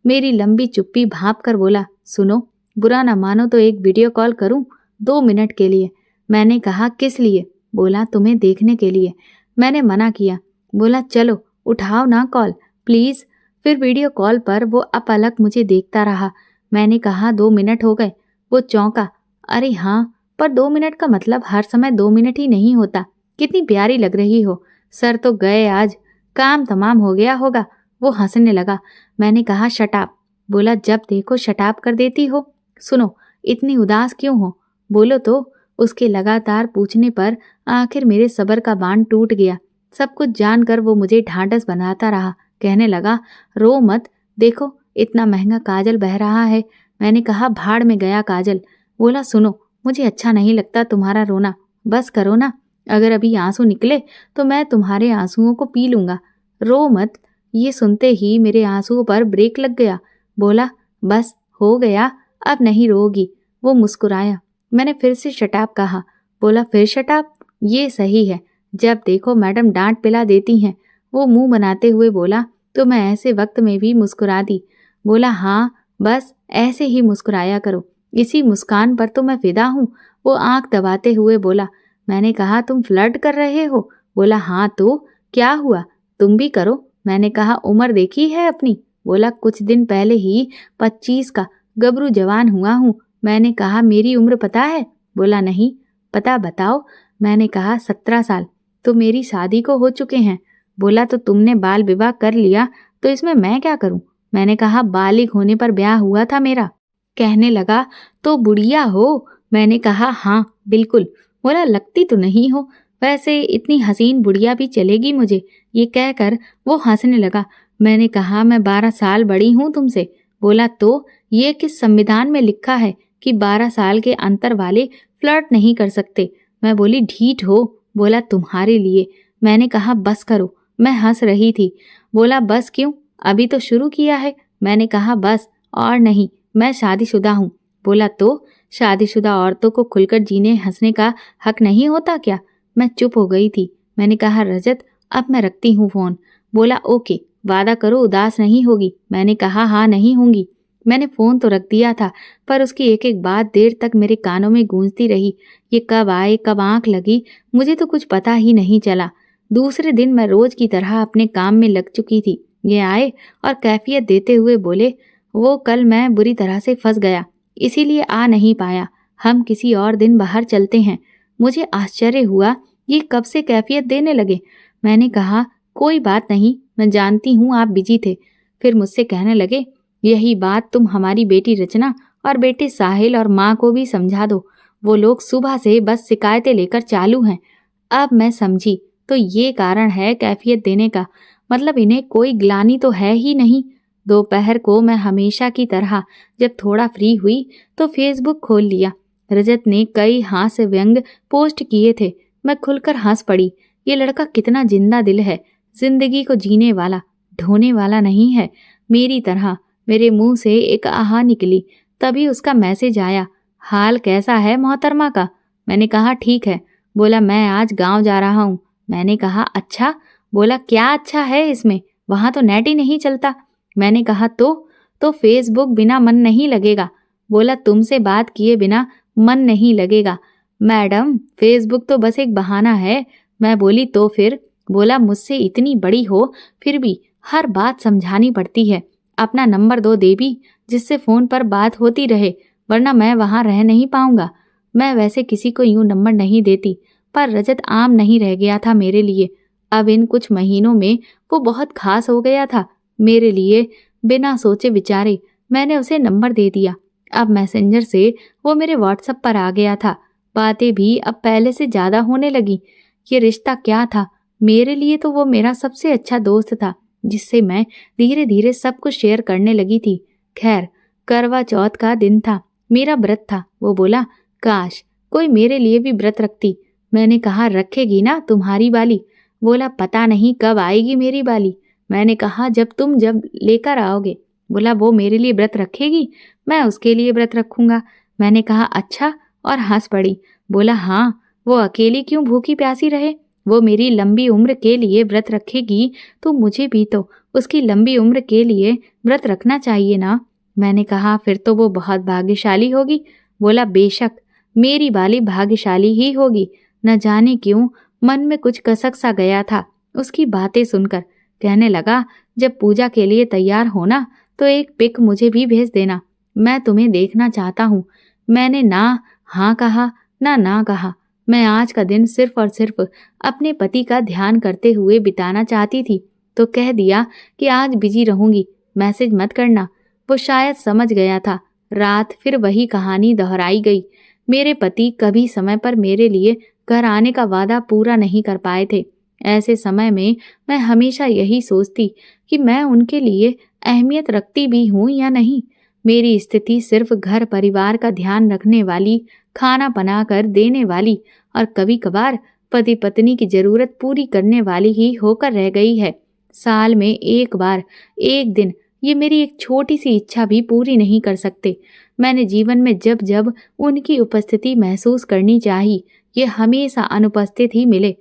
मेरी लंबी चुप्पी भांप कर बोला सुनो, बुरा ना मानो तो एक वीडियो कॉल करूं 2 मिनट के लिए। मैंने कहा किस लिए? बोला तुम्हें देखने के लिए। मैंने मना किया। बोला चलो उठाओ ना कॉल प्लीज। फिर वीडियो कॉल पर वो अपलक मुझे देखता रहा। मैंने कहा 2 मिनट हो गए। वो चौंका। अरे हाँ, पर 2 मिनट का मतलब हर समय 2 मिनट ही नहीं होता। कितनी प्यारी लग रही हो। सर तो गए आज, काम तमाम हो गया होगा। वो हंसने लगा। मैंने कहा शटाप। बोला जब देखो शटाप कर देती हो। सुनो, इतनी उदास क्यों हो, बोलो तो। उसके लगातार पूछने पर आखिर मेरे सब्र का बांध टूट गया। सब कुछ जानकर वो मुझे ढांढस बनाता रहा। कहने लगा रो मत, देखो इतना महंगा काजल बह रहा है। मैंने कहा भाड़ में गया काजल। बोला सुनो, मुझे अच्छा नहीं लगता तुम्हारा रोना, बस करो ना। अगर अभी आंसू निकले तो मैं तुम्हारे आंसुओं को पी लूंगा। रो मत। ये सुनते ही मेरे आंसुओं पर ब्रेक लग गया। बोला बस हो गया, अब नहीं रोगी। वो मुस्कुराया। मैंने फिर से शटाप कहा। बोला फिर शटाप? ये सही है, जब देखो मैडम डांट पिला देती हैं। वो मुंह बनाते हुए बोला तो मैं ऐसे वक्त में भी मुस्कुरा दी। बोला हाँ, बस ऐसे ही मुस्कुराया करो, इसी मुस्कान पर तो मैं फिदा हूँ। वो आंख दबाते हुए बोला। मैंने कहा तुम फ्लर्ट कर रहे हो? बोला हाँ तो क्या हुआ, तुम भी करो। मैंने कहा उम्र देखी है अपनी? बोला कुछ दिन पहले ही 25 का गबरू जवान हुआ हूँ। मैंने कहा मेरी उम्र पता है? बोला नहीं। पता बताओ। मैंने कहा 17 साल। तो मेरी शादी को हो चुके हैं। बोला तो तुमने बाल विवाह कर लिया तो इसमें मैं क्या करूं? मैंने कहा बालिग होने पर ब्याह हुआ था मेरा। कहने लगा तो बुढ़िया हो? मैंने कहा हाँ बिल्कुल। बोला लगती तो नहीं हो, वैसे इतनी हसीन बुढ़िया भी चलेगी मुझे। ये कहकर वो हंसने लगा। मैंने कहा मैं 12 साल बड़ी हूँ तुमसे। बोला तो ये किस संविधान में लिखा है कि 12 साल के अंतर वाले फ्लर्ट नहीं कर सकते? मैं बोली ढीठ हो। बोला तुम्हारे लिए। मैंने कहा बस करो। मैं हंस रही थी। बोला बस क्यों, अभी तो शुरू किया है। मैंने कहा बस और नहीं, मैं शादीशुदा हूँ। बोला तो शादीशुदा औरतों को खुलकर जीने हंसने का हक नहीं होता क्या? मैं चुप हो गई थी। मैंने कहा रजत अब मैं रखती हूँ फोन। बोला ओके, वादा करो उदास नहीं होगी। मैंने कहा हाँ नहीं होंगी। मैंने फोन तो रख दिया था, पर उसकी एक एक बात देर तक मेरे कानों में गूंजती रही। ये कब आए कब आंख लगी मुझे तो कुछ पता ही नहीं चला। दूसरे दिन मैं रोज की तरह अपने काम में लग चुकी थी। ये आए और कैफियत देते हुए बोले वो कल मैं बुरी तरह से फंस गया, इसीलिए आ नहीं पाया। हम किसी और दिन बाहर चलते हैं। मुझे आश्चर्य हुआ, ये कब से कैफियत देने लगे? मैंने कहा कोई बात नहीं, मैं जानती हूँ आप बिजी थे। फिर मुझसे कहने लगे यही बात तुम हमारी बेटी रचना और बेटे साहिल और माँ को भी समझा दो। वो लोग सुबह से बस शिकायतें लेकर चालू हैं। अब मैं समझी, तो ये कारण है कैफियत देने का, मतलब इन्हें कोई ग्लानि तो है ही नहीं। दोपहर को मैं हमेशा की तरह जब थोड़ा फ्री हुई तो फेसबुक खोल लिया। रजत ने कई हास्य व्यंग पोस्ट किए थे। मैं खुलकर हंस पड़ी। ये लड़का कितना जिंदा दिल है, जिंदगी को जीने वाला, ढोने वाला नहीं है मेरी तरह। मेरे मुंह से एक आहा निकली। तभी उसका मैसेज आया, हाल कैसा है मोहतरमा का? मैंने कहा ठीक है। बोला मैं आज गांव जा रहा हूँ। मैंने कहा अच्छा? बोला क्या अच्छा है इसमें? वहां तो नेट ही नहीं चलता। मैंने कहा तो फेसबुक बिना मन नहीं लगेगा। बोला तुमसे बात किए बिना मन नहीं लगेगा। मैडम फेसबुक तो बस एक बहाना है। मैं बोली तो फिर? बोला मुझसे इतनी बड़ी हो फिर भी हर बात समझानी पड़ती है। अपना नंबर दो देवी, जिससे फोन पर बात होती रहे, वरना मैं वहां रह नहीं पाऊंगा। मैं वैसे किसी को यूं नंबर नहीं देती, पर रजत आम नहीं रह गया था मेरे लिए। अब इन कुछ महीनों में वो बहुत खास हो गया था मेरे लिए। बिना सोचे विचारे मैंने उसे नंबर दे दिया। अब मैसेंजर से वो मेरे व्हाट्सएप पर आ गया था। बातें भी अब पहले से ज्यादा होने लगी। ये रिश्ता क्या था? मेरे लिए तो वो मेरा सबसे अच्छा दोस्त था, जिससे मैं धीरे धीरे सब कुछ शेयर करने लगी थी। खैर, करवा चौथ का दिन था, मेरा व्रत था। वो बोला काश कोई मेरे लिए भी व्रत रखती। मैंने कहा रखेगी ना तुम्हारी बाली? बोला पता नहीं कब आएगी मेरी बाली। मैंने कहा जब लेकर आओगे। बोला वो मेरे लिए व्रत रखेगी, मैं उसके लिए व्रत रखूंगा। मैंने कहा अच्छा, और हंस पड़ी। बोला हाँ, वो अकेली क्यों भूखी प्यासी रहे? वो मेरी लंबी उम्र के लिए व्रत रखेगी तो मुझे भी तो उसकी लंबी उम्र के लिए व्रत रखना चाहिए ना। मैंने कहा फिर तो वो बहुत भाग्यशाली होगी। बोला बेशक मेरी बाली भाग्यशाली ही होगी। न जाने क्यों मन में कुछ कसक सा गया था उसकी बातें सुनकर। कहने लगा जब पूजा के लिए तैयार होना तो एक पिक मुझे भी भेज देना, मैं तुम्हें देखना चाहता हूँ। मैंने ना हाँ कहा ना कहा। मैं आज का दिन सिर्फ और सिर्फ अपने पति का ध्यान करते हुए बिताना चाहती थी, तो कह दिया कि आज बिजी रहूंगी, मैसेज मत करना। वो शायद समझ गया था। रात फिर वही कहानी दोहराई गई। मेरे पति कभी समय पर मेरे लिए घर आने का वादा पूरा नहीं कर पाए थे। ऐसे समय में मैं हमेशा यही सोचती कि मैं उनके लिए अहमियत रखती भी हूँ या नहीं। मेरी स्थिति सिर्फ घर परिवार का ध्यान रखने वाली, खाना बनाकर देने वाली और कभी कभार पति पत्नी की जरूरत पूरी करने वाली ही होकर रह गई है। साल में एक बार, एक दिन ये मेरी एक छोटी सी इच्छा भी पूरी नहीं कर सकते। मैंने जीवन में जब जब उनकी उपस्थिति महसूस करनी चाहिए, ये हमेशा अनुपस्थित ही मिले।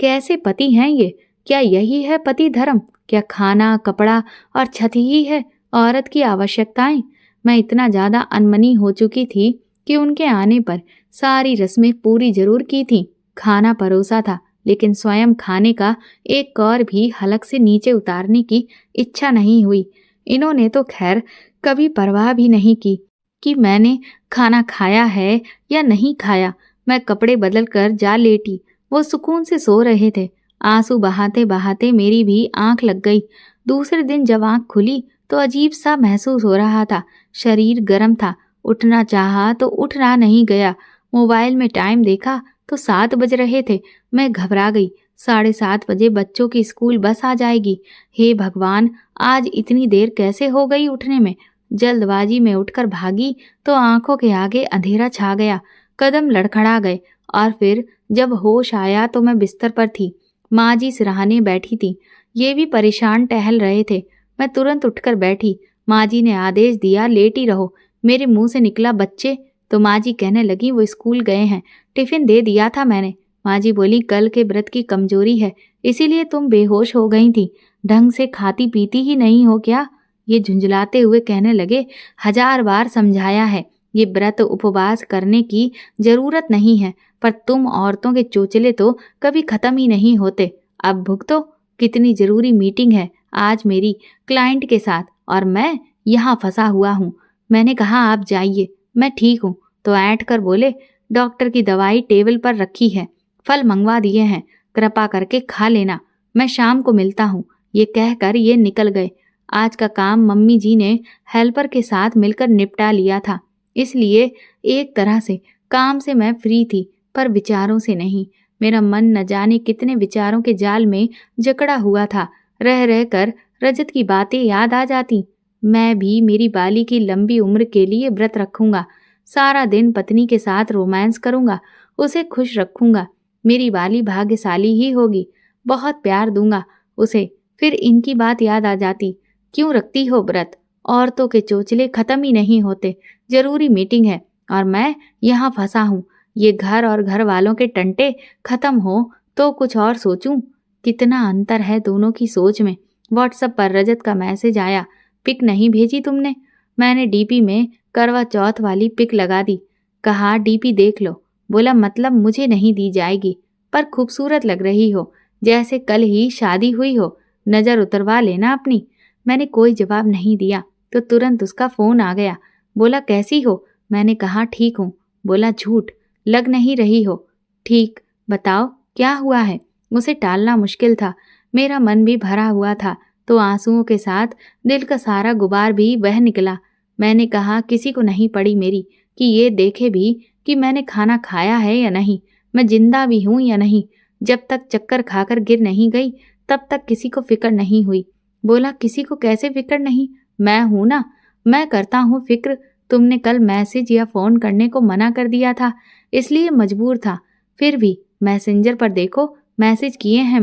कैसे पति हैं ये? क्या यही है पति धर्म? क्या खाना, कपड़ा और छत ही है औरत की आवश्यकताएं? मैं इतना ज्यादा अनमनी हो चुकी थी कि उनके आने पर सारी रस्में पूरी जरूर की थी। खाना परोसा था, लेकिन स्वयं खाने का एक कौर भी हलक से नीचे उतारने की इच्छा नहीं हुई। इन्होंने तो खैर कभी परवाह भी नहीं की कि मैंने खाना खाया है या नहीं खाया। मैं कपड़े बदल कर जा लेटी। वो सुकून से सो रहे थे। आंसू बहाते बहाते मेरी भी आंख लग गई। दूसरे दिन जब आंख खुली तो अजीब सा महसूस हो रहा था। शरीर गर्म था। उठना चाहा तो उठना नहीं गया। मोबाइल में टाइम देखा तो 7 बज रहे थे। मैं घबरा गई। 7:30 बजे बच्चों की स्कूल बस आ जाएगी। हे भगवान, आज इतनी देर कैसे हो गई उठने में? जल्दबाजी में उठकर भागी तो आंखों के आगे अंधेरा छा गया। कदम लड़खड़ा गए और फिर जब होश आया तो मैं बिस्तर पर थी। माँ जी सिरहाने बैठी थी। ये भी परेशान टहल रहे थे। मैं तुरंत उठकर बैठी। माँ जी ने आदेश दिया लेटी रहो। मेरे मुंह से निकला बच्चे, तो माँ जी कहने लगी वो स्कूल गए हैं, टिफिन दे दिया था मैंने। माँ जी बोली कल के व्रत की कमजोरी है, इसीलिए तुम बेहोश हो गई थी। ढंग से खाती पीती ही नहीं हो क्या? ये झुंझलाते हुए कहने लगे 1000 बार समझाया है, ये व्रत उपवास करने की जरूरत नहीं है, पर तुम औरतों के चोचले तो कभी खत्म ही नहीं होते। अब भुगतो। कितनी जरूरी मीटिंग है आज मेरी क्लाइंट के साथ और मैं यहाँ फंसा हुआ हूँ। मैंने कहा आप जाइए, मैं ठीक हूँ। तो ऐंठ कर बोले डॉक्टर की दवाई टेबल पर रखी है, फल मंगवा दिए हैं, कृपा करके खा लेना, मैं शाम को मिलता हूँ। ये कहकर ये निकल गए। आज का काम मम्मी जी ने हेल्पर के साथ मिलकर निपटा लिया था, इसलिए एक तरह से काम से मैं फ्री थी, पर विचारों से नहीं। मेरा मन न जाने कितने विचारों के जाल में जकड़ा हुआ था। रह रह कर रजत की बातें याद आ जाती। मैं भी मेरी बाली की लंबी उम्र के लिए व्रत रखूंगा। सारा दिन पत्नी के साथ रोमांस करूंगा, उसे खुश रखूंगा। मेरी बाली भाग्यशाली ही होगी, बहुत प्यार दूंगा उसे। फिर इनकी बात याद आ जाती, क्यों रखती हो व्रत? औरतों के चोचले खत्म ही नहीं होते। जरूरी मीटिंग है और मैं यहाँ फंसा हूँ। ये घर और घर वालों के टंटे खत्म हो तो कुछ और सोचूं। कितना अंतर है दोनों की सोच में। व्हाट्सएप पर रजत का मैसेज आया, पिक नहीं भेजी तुमने? मैंने डीपी में करवा चौथ वाली पिक लगा दी। कहा डीपी देख लो। बोला मतलब मुझे नहीं दी जाएगी, पर खूबसूरत लग रही हो, जैसे कल ही शादी हुई हो, नजर उतरवा लेना अपनी। मैंने कोई जवाब नहीं दिया तो तुरंत उसका फोन आ गया। बोला कैसी हो? मैंने कहा ठीक हूँ। बोला झूठ, लग नहीं रही हो। ठीक, बताओ क्या हुआ है? उसे टालना मुश्किल था, मेरा मन भी भरा हुआ था, तो आंसुओं के साथ दिल का सारा गुबार भी बह निकला। मैंने कहा किसी को नहीं पड़ी मेरी कि ये देखे भी कि मैंने खाना खाया है या नहीं, मैं जिंदा भी हूं या नहीं। जब तक चक्कर खाकर गिर नहीं गई तब तक किसी को फिक्र नहीं हुई। बोला किसी को कैसे फिक्र नहीं? मैं हूं ना, मैं करता हूं फिक्र। तुमने कल मैसेज या फोन करने को मना कर दिया था, इसलिए मजबूर था। फिर भी मैसेंजर पर देखो, मैसेज किए हैं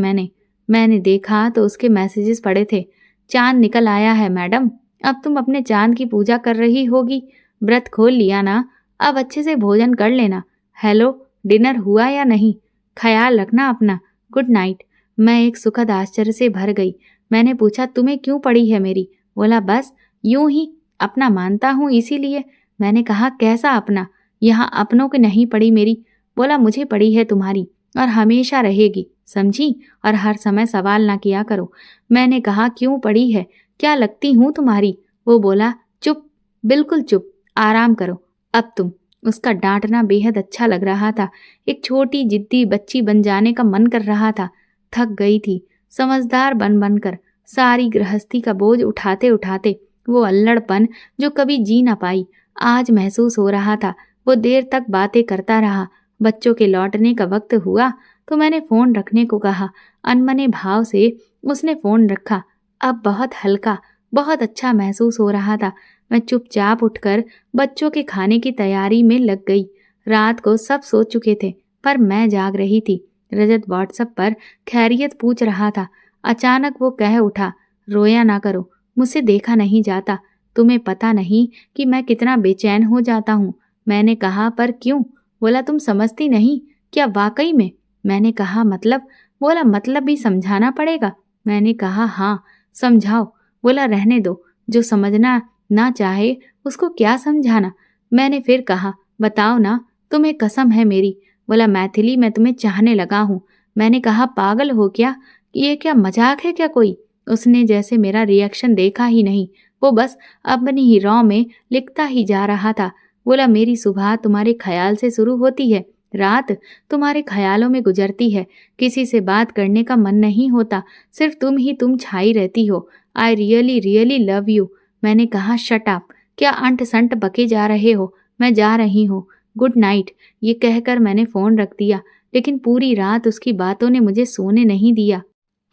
मैंने देखा तो उसके मैसेजेस पड़े थे। चांद निकल आया है मैडम, अब तुम अपने चांद की पूजा कर रही होगी। व्रत खोल लिया ना, अब अच्छे से भोजन कर लेना। हेलो, डिनर हुआ या नहीं? ख्याल रखना अपना। Good night. मैं एक सुखद आश्चर्य से भर गई। मैंने पूछा तुम्हें क्यों पड़ी है मेरी? बोला बस यूं ही, अपना मानता हूँ इसीलिए। मैंने कहा कैसा अपना? यहाँ अपनों की नहीं पड़ी मेरी। बोला मुझे पड़ी है तुम्हारी, और हमेशा रहेगी, समझी? और हर समय सवाल ना किया करो। मैंने कहा क्यों पड़ी है, क्या लगती हूँ तुम्हारी? वो बोला चुप, बिल्कुल चुप, आराम करो अब तुम। उसका डांटना बेहद अच्छा लग रहा था। एक छोटी जिद्दी बच्ची बन जाने का मन कर रहा था। थक गई थी समझदार बन बनकर, सारी गृहस्थी का बोझ उठाते उठाते। वो अल्लड़पन जो कभी जी ना पाई आज महसूस हो रहा था। वो देर तक बातें करता रहा। बच्चों के लौटने का वक्त हुआ तो मैंने फोन रखने को कहा। अनमने भाव से उसने फोन रखा। अब बहुत हल्का, बहुत अच्छा महसूस हो रहा था। मैं चुपचाप उठकर बच्चों के खाने की तैयारी में लग गई। रात को सब सो चुके थे, पर मैं जाग रही थी। रजत व्हाट्सएप पर खैरियत पूछ रहा था। अचानक वो कह उठा, रोया ना करो, मुझसे देखा नहीं जाता। तुम्हें पता नहीं कि मैं कितना बेचैन हो जाता हूँ। मैंने कहा पर क्यों? बोला तुम समझती नहीं क्या वाकई में? मैंने कहा मतलब? बोला मतलब भी समझाना पड़ेगा। मैंने कहा हाँ समझाओ। बोला रहने दो, जो समझना ना चाहे उसको क्या समझाना। मैंने फिर कहा बताओ ना, तुम्हें कसम है मेरी। बोला मैथिली मैं तुम्हें चाहने लगा हूँ। मैंने कहा पागल हो क्या, ये क्या मजाक है क्या कोई? उसने जैसे मेरा रिएक्शन देखा ही नहीं, वो बस अपनी ही रॉ में लिखता ही जा रहा था। बोला मेरी सुबह तुम्हारे ख्याल से शुरू होती है, रात तुम्हारे ख्यालों में गुजरती है। किसी से बात करने का मन नहीं होता, सिर्फ तुम ही तुम छाई रहती हो। I really really love you. मैंने कहा शट अप, क्या अंट संट बके जा रहे हो, मैं जा रही हूँ, गुड नाइट। ये कहकर मैंने फोन रख दिया, लेकिन पूरी रात उसकी बातों ने मुझे सोने नहीं दिया।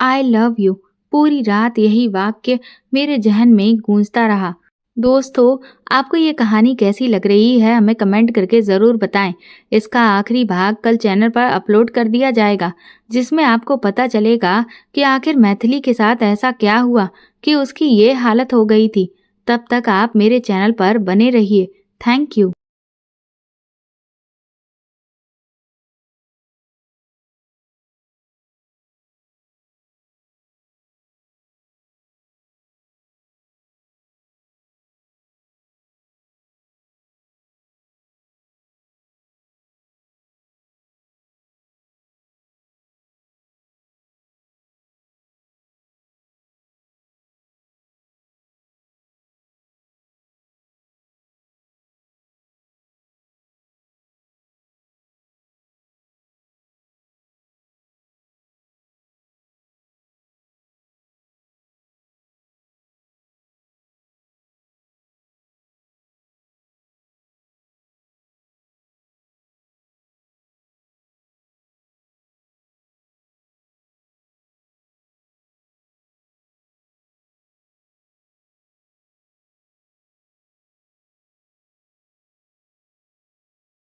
आई लव यू, पूरी रात यही वाक्य मेरे जहन में गूंजता रहा। दोस्तों, आपको ये कहानी कैसी लग रही है हमें कमेंट करके ज़रूर बताएं। इसका आखिरी भाग कल चैनल पर अपलोड कर दिया जाएगा, जिसमें आपको पता चलेगा कि आखिर मैथिली के साथ ऐसा क्या हुआ कि उसकी ये हालत हो गई थी। तब तक आप मेरे चैनल पर बने रहिए। Thank you.